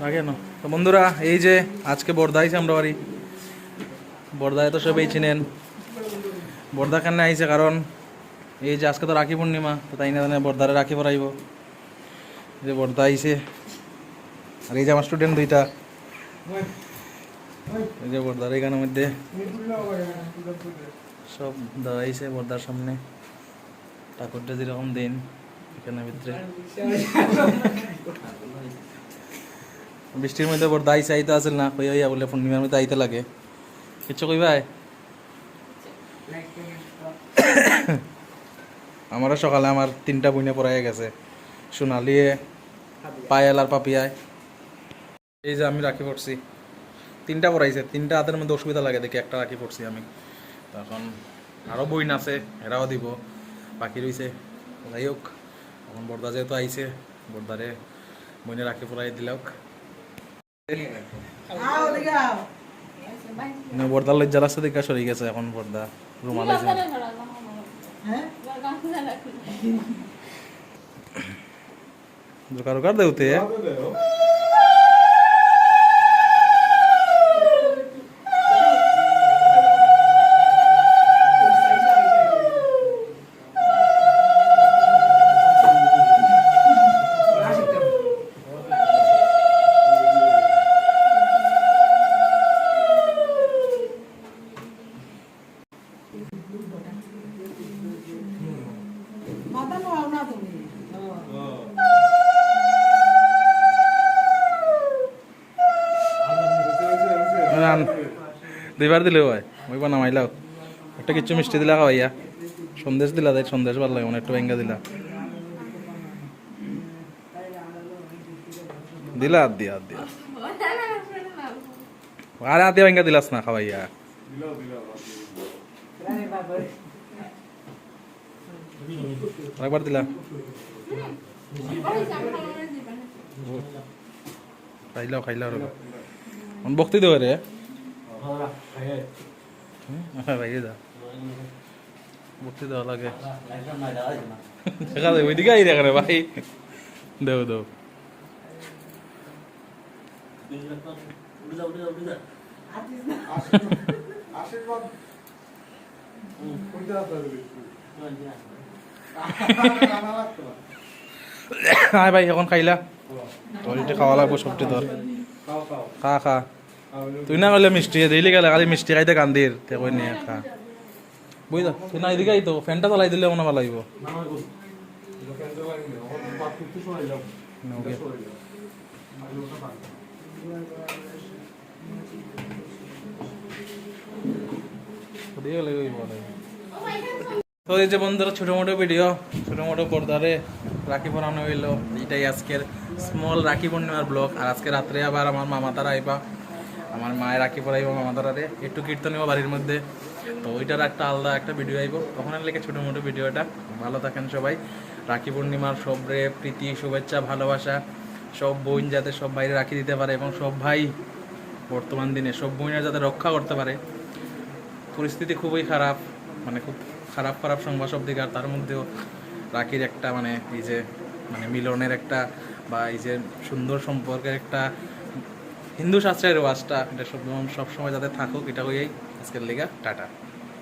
আগে না তো বন্ধুরা, এই যে আজকে বর্দা আইছে আমরা বাড়ি। বর্দায় তো সবাই চিনেন। বর্দা কেন আইছে কারণ এই যে আজকে তো রাখি পূর্ণিমা, তো তাই না বর্দারে রাখি পরাইব। যে বর্দা আইছে, আর এই যে আমার স্টুডেন্ট দুইটা, এই যে বর্দার এখানের মধ্যে সব দেওয়া আইছে বর্দার সামনে। ঠাকুরটা যেরকম দিন এখানের ভিতরে বৃষ্টির মধ্যে বর্দা আইসে আইতে আসল না, কই হইয়া বলে পূর্ণিমার মধ্যে আইতে লাগে। কিচ্ছু কই ভাই আমারও সকালে আমার 3টা বইনে পড়াইয়া গেছে, সোনালিয়ে, পায়েল আর পাপিয়ায়। এই যে আমি রাখি পড়ছি, 3টা পড়াইছে, 3টা হাতের মধ্যে অসুবিধা লাগে দেখে একটা রাখি পড়ছি আমি। তখন আরও বইন আছে, এরাও দিব, বাকি রয়েছে। যাই হোক, এখন বর্দা যেহেতু আইছে, বর্দারে বইনে রাখি পড়াই দিলাম। বর্দার লজ্জা লাগছে দেখা সরে গেছে, এখন বর্দা রুমাল জোকার উকার দেউতে দুইবার দিলে ভাই, ওইবার নামাইলাও একটা কিছু মিষ্টি দিলা খাওয়াইয়া, সন্দেশ দিলা, তাই সন্দেশ ভালো লাগে, একটু ভেঙ্গা দিলা দিলা আর দিয়া আরে আতিয়া ভেঙ্গা দিলাস না খাওয়াইয়া। একবার দিলা খাইলাও ভক্তি দেবে রে বাইরে যা ভক্তি দেওয়া লাগে দেখা যাবে ওইদিকে আই দেখা রে ভাই, দেও আয় ভাই এখন খাইলা, তোর খাওয়া লাগবো সবটি, তোর খা তুই না করলে মিষ্টি দিলি গেলে খালি মিষ্টি খাইতে কান্দির তে কই নিয়ে খা বুঝলা। তুই না এদিকে আইতো, ফ্যানটা চালাই দিলে মনে ভালো লাগবো। তো এই যে বন্ধুরা ছোটো মোটো ভিডিও, ছোটো মোটো পর্দারে রাখি পরানো হইলো, এইটাই আজকের স্মল রাখি পূর্ণিমার ব্লগ। আর আজকে রাত্রে আবার আমার মামা তারা আইবা, আমার মায়ের রাখি পরাইব মামা তারারে, একটু কীর্তন হইব বাড়ির মধ্যে, তো ওইটার একটা আলাদা একটা ভিডিও আইব, তখন লেগে ছোটো মোটো ভিডিওটা। ভালো থাকেন সবাই, রাখি পূর্ণিমার সব রে প্রীতি শুভেচ্ছা ভালোবাসা, সব বোন যাতে সব বাইরে রাখি দিতে পারে, এবং সব ভাই বর্তমান দিনে সব বোনের যাতে রক্ষা করতে পারে। পরিস্থিতি খুবই খারাপ, মানে খুব খারাপ সংবাদ সব দিকে, আর তার মধ্যেও রাখির একটা মানে এই যে মানে মিলনের একটা বা এই যে সুন্দর সম্পর্কের একটা হিন্দু শাস্ত্রের ওয়াজটা, এটা সব সময় যাতে থাকুক, এটা হয়েই আজকের লেগা। টাটা।